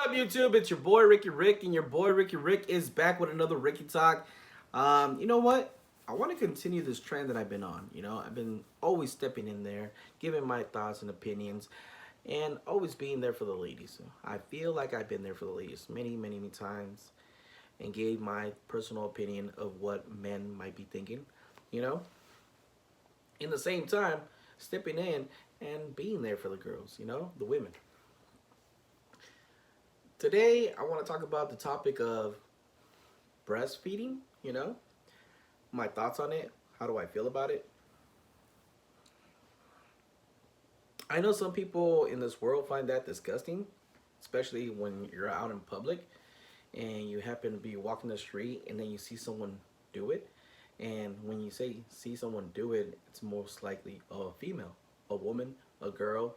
Up YouTube? It's your boy Ricky Rick, and your boy Ricky Rick is back with another Ricky Talk. You know what? I want to continue this trend that I've been on. I've been always stepping in there, giving my thoughts and opinions, and always being there for the ladies. So I feel like I've been there for the ladies many times, and gave my personal opinion of what men might be thinking. You know, in the same time, stepping in and being there for the girls. The women. Today, I want to talk about the topic of breastfeeding, my thoughts on it. How do I feel about it? I know some people in this world find that disgusting, especially when you're out in public and you happen to be walking the street and then you see someone do it. And when you say see someone do it, it's most likely a female, a woman, a girl,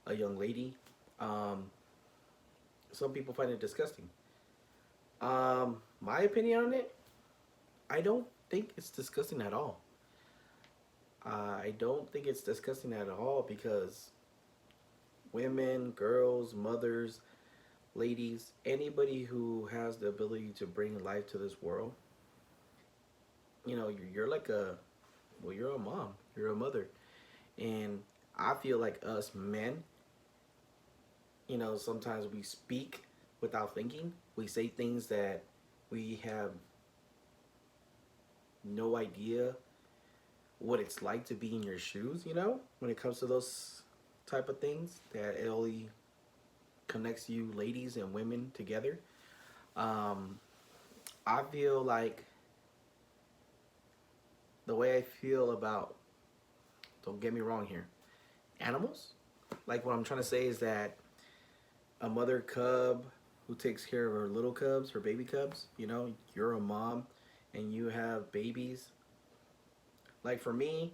a young lady. Um, some people find it disgusting. My opinion on it, I don't think it's disgusting at all. I don't think it's disgusting at all because women, girls, mothers, ladies, anybody who has the ability to bring life to this world, you're like you're a mom, you're a mother. And I feel like us men, sometimes we speak without thinking. We say things that we have no idea what it's like to be in your shoes, when it comes to those type of things that it only connects you ladies and women together. Um, I feel like the way I feel about, don't get me wrong here, animals. Like what I'm trying to say is that a mother cub who takes care of her little cubs, her baby cubs, you're a mom and you have babies. Like for me,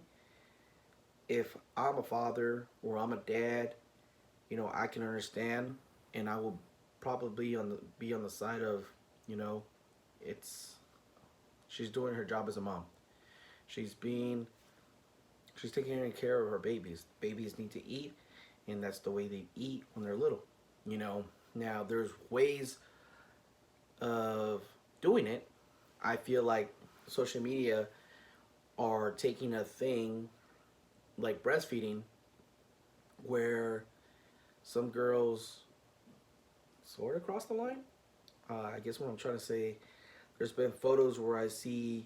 if I'm a father or I'm a dad, I can understand, and I will probably be on the side of, you know, it's she's doing her job as a mom. She's being she's taking care of her babies. Babies need to eat, and that's the way they eat when they're little. Now there's ways of doing it. I feel like social media are taking a thing like breastfeeding where some girls sort of cross the line. I guess what I'm trying to say, there's been photos where I see,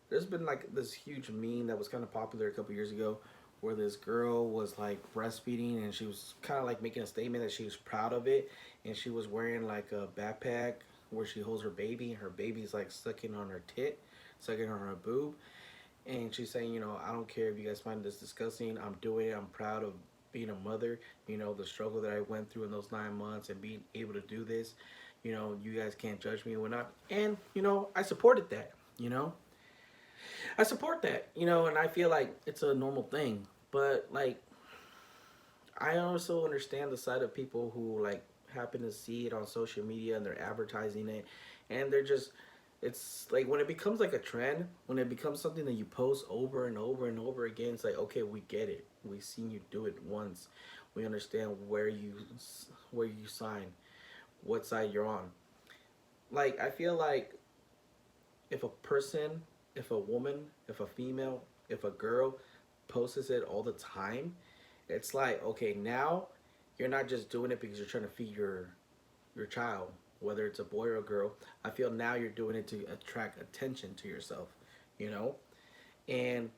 there's been like this huge meme that was kind of popular a couple years ago where this girl was like breastfeeding and she was kind of like making a statement that she was proud of it, and she was wearing like a backpack where she holds her baby and her baby's like sucking on her tit, sucking on her boob, and she's saying, I don't care if you guys find this disgusting. I'm doing it. I'm proud of being a mother. The struggle that I went through in those 9 months and being able to do this. You guys can't judge me and whatnot. And I supported that. I support that. And I feel like it's a normal thing. But like, I also understand the side of people who like happen to see it on social media and they're advertising it, and they're just, it's like when it becomes like a trend, when it becomes something that you post over and over and over again, it's like, okay, we get it. We've seen you do it once. We understand where you sign, what side you're on. Like I feel like if a person, if a woman, if a female, if a girl posts it all the time, it's like, okay, now you're not just doing it because you're trying to feed your child, whether it's a boy or a girl. I feel now you're doing it to attract attention to yourself, you know? And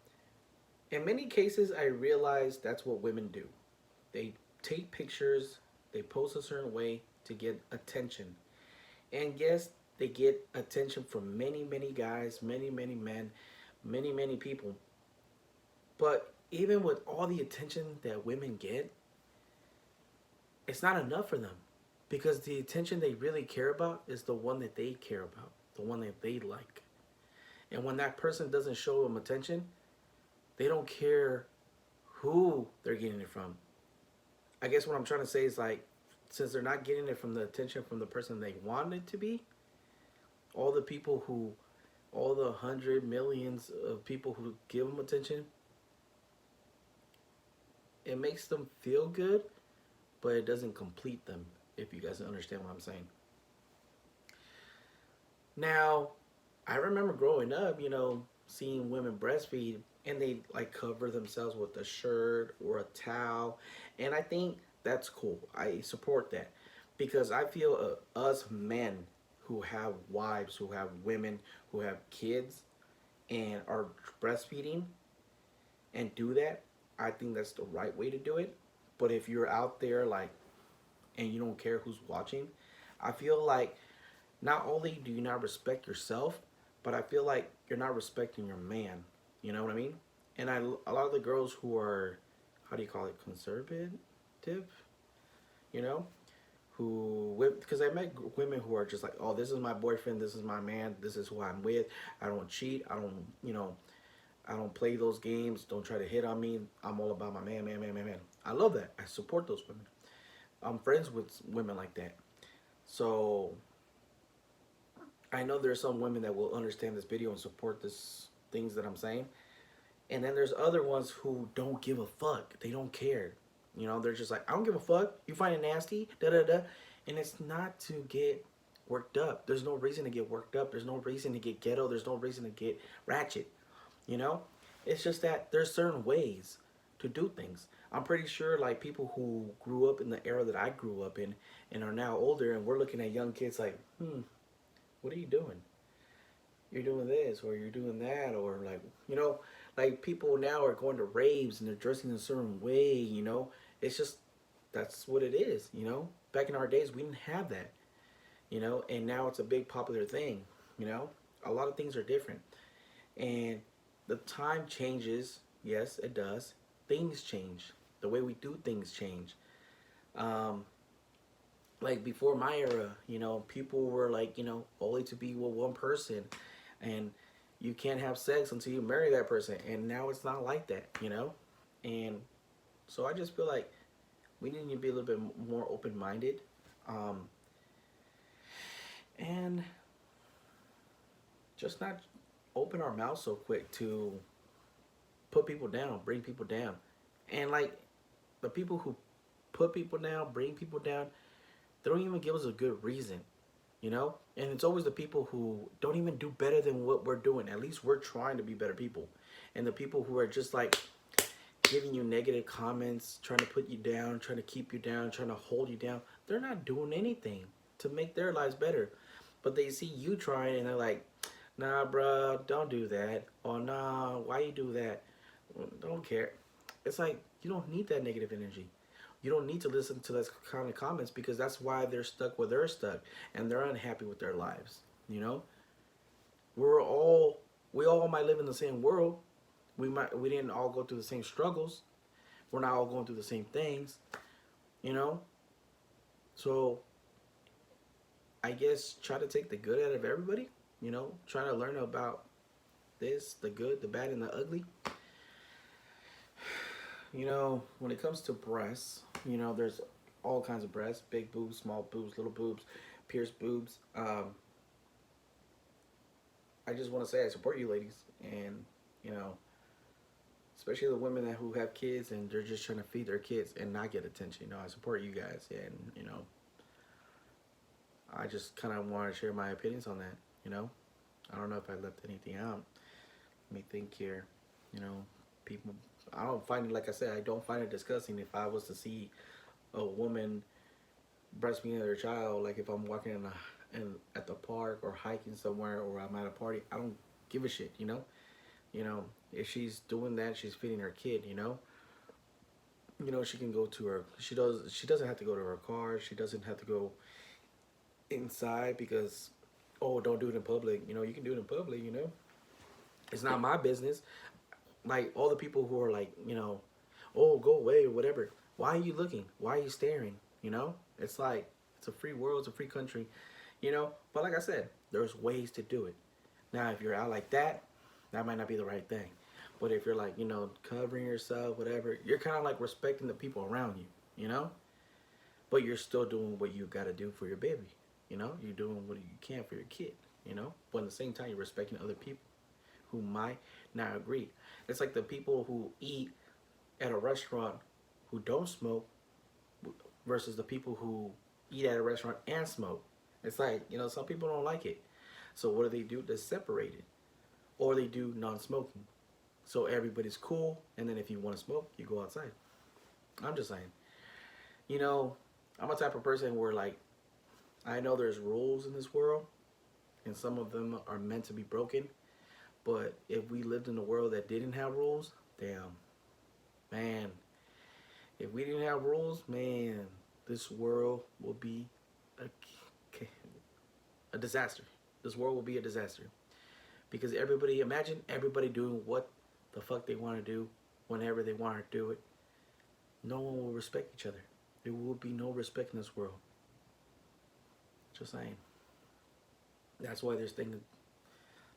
in many cases, I realize that's what women do. They take pictures, they post a certain way to get attention. And yes, they get attention from many guys, many men, many people. But even with all the attention that women get, it's not enough for them, because the attention they really care about is the one that they care about, the one that they like. And when that person doesn't show them attention, they don't care who they're getting it from. I guess what I'm trying to say is like, since they're not getting it from the attention from the person they want it to be, all the people who, all the hundred millions of people who give them attention, it makes them feel good, but it doesn't complete them. if you guys understand what I'm saying. Now, I remember growing up, seeing women breastfeed and they like cover themselves with a shirt or a towel. And I think that's cool. I support that because I feel us men who have wives, who have women, who have kids and are breastfeeding and do that, I think that's the right way to do it. But if you're out there like and you don't care who's watching, I feel like not only do you not respect yourself, but I feel like you're not respecting your man. You know what I mean? And a lot of the girls who are, how do you call it, conservative, you know, because I met women who are just like, oh, this is my boyfriend, this is my man, this is who I'm with. I don't cheat. I don't, I don't play those games. Don't try to hit on me. I'm all about my man, man, man, man, man. I love that. I support those women. I'm friends with women like that. So I know there's some women that will understand this video and support this things that I'm saying. And then there's other ones who don't give a fuck. They don't care. They're just like, I don't give a fuck. You find it nasty, da da da. And it's not to get worked up. There's no reason to get worked up. There's no reason to get ghetto. There's no reason to get ratchet. You know? It's just that there's certain ways to do things. I'm pretty sure like people who grew up in the era that I grew up in and are now older and we're looking at young kids like, what are you doing? You're doing this or you're doing that or like people now are going to raves and they're dressing a certain way. It's just that's what it is. Back in our days we didn't have that. And now it's a big popular thing. A lot of things are different. And the time changes, yes, it does. Things change. The way we do things change. Um, like before my era, people were like, only to be with one person and you can't have sex until you marry that person. And now it's not like that. And so I just feel like we need to be a little bit more open minded. And just not open our mouth so quick to put people down, bring people down. And like the people who put people down, bring people down, they don't even give us a good reason. And it's always the people who don't even do better than what we're doing. At least we're trying to be better people. And the people who are just like giving you negative comments, trying to put you down, trying to keep you down, trying to hold you down, they're not doing anything to make their lives better. But they see you trying and they're like, nah, bro, don't do that. Or nah, why you do that? Don't care. It's like, you don't need that negative energy. You don't need to listen to those kind of comments because that's why they're stuck where they're stuck and they're unhappy with their lives. You know, we're all we all might live in the same world. We didn't all go through the same struggles. We're not all going through the same things. You know, so I guess try to take the good out of everybody. Try to learn about this, the good, the bad, and the ugly. When it comes to breasts, there's all kinds of breasts: big boobs, small boobs, little boobs, pierced boobs. I just want to say I support you, ladies, and you know, especially the women who have kids and they're just trying to feed their kids and not get attention. I support you guys, and I just kind of want to share my opinions on that. I don't know if I left anything out. Let me think here. You know, people. I don't find it, like I said, I don't find it disgusting if I was to see a woman breastfeeding their child. Like if I'm walking at the park or hiking somewhere or I'm at a party, I don't give a shit. If she's doing that, she's feeding her kid. She can go to her. She does. She doesn't have to go to her car. She doesn't have to go inside because, oh, don't do it in public. You can do it in public. It's not my business. Like all the people who are like, oh, go away or whatever. Why are you looking? Why are you staring? It's like it's a free world. It's a free country. But like I said, there's ways to do it. Now, if you're out like that, that might not be the right thing. But if you're like, covering yourself, whatever, you're kind of like respecting the people around you. But you're still doing what you got to do for your baby. You're doing what you can for your kid. But at the same time, you're respecting other people who might not agree. It's like the people who eat at a restaurant who don't smoke versus the people who eat at a restaurant and smoke. It's like, you know, some people don't like it. So what do? They separate it. Or they do non-smoking. So everybody's cool, and then if you want to smoke, you go outside. I'm just saying. You know, I'm a type of person where, like, I know there's rules in this world, and some of them are meant to be broken. But if we lived in a world that didn't have rules, damn, man, if we didn't have rules, man, this world will be a, a disaster. This world will be a disaster. Because everybody, imagine everybody doing what the fuck they want to do whenever they want to do it. No one will respect each other. There will be no respect in this world. Just saying. That's why there's things.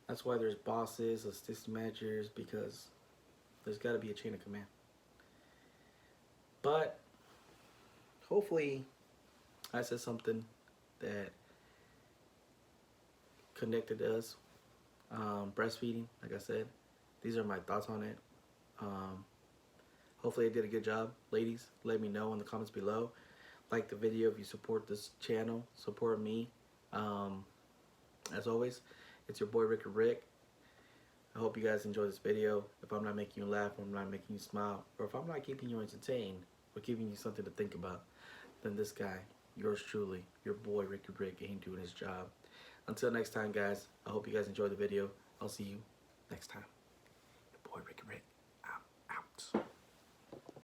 That's why there's bosses, assistant managers, because there's got to be a chain of command. But hopefully, I said something that connected us. Breastfeeding, like I said, these are my thoughts on it. Hopefully I did a good job. Ladies, let me know in the comments below. Like the video if you support this channel. Support me. As always, it's your boy Rick. I hope you guys enjoy this video. If I'm not making you laugh, if I'm not making you smile, or if I'm not keeping you entertained or giving you something to think about, then this guy, yours truly, your boy Rick, ain't doing his job. Until next time, guys, I hope you guys enjoyed the video. I'll see you next time. Your boy Rick.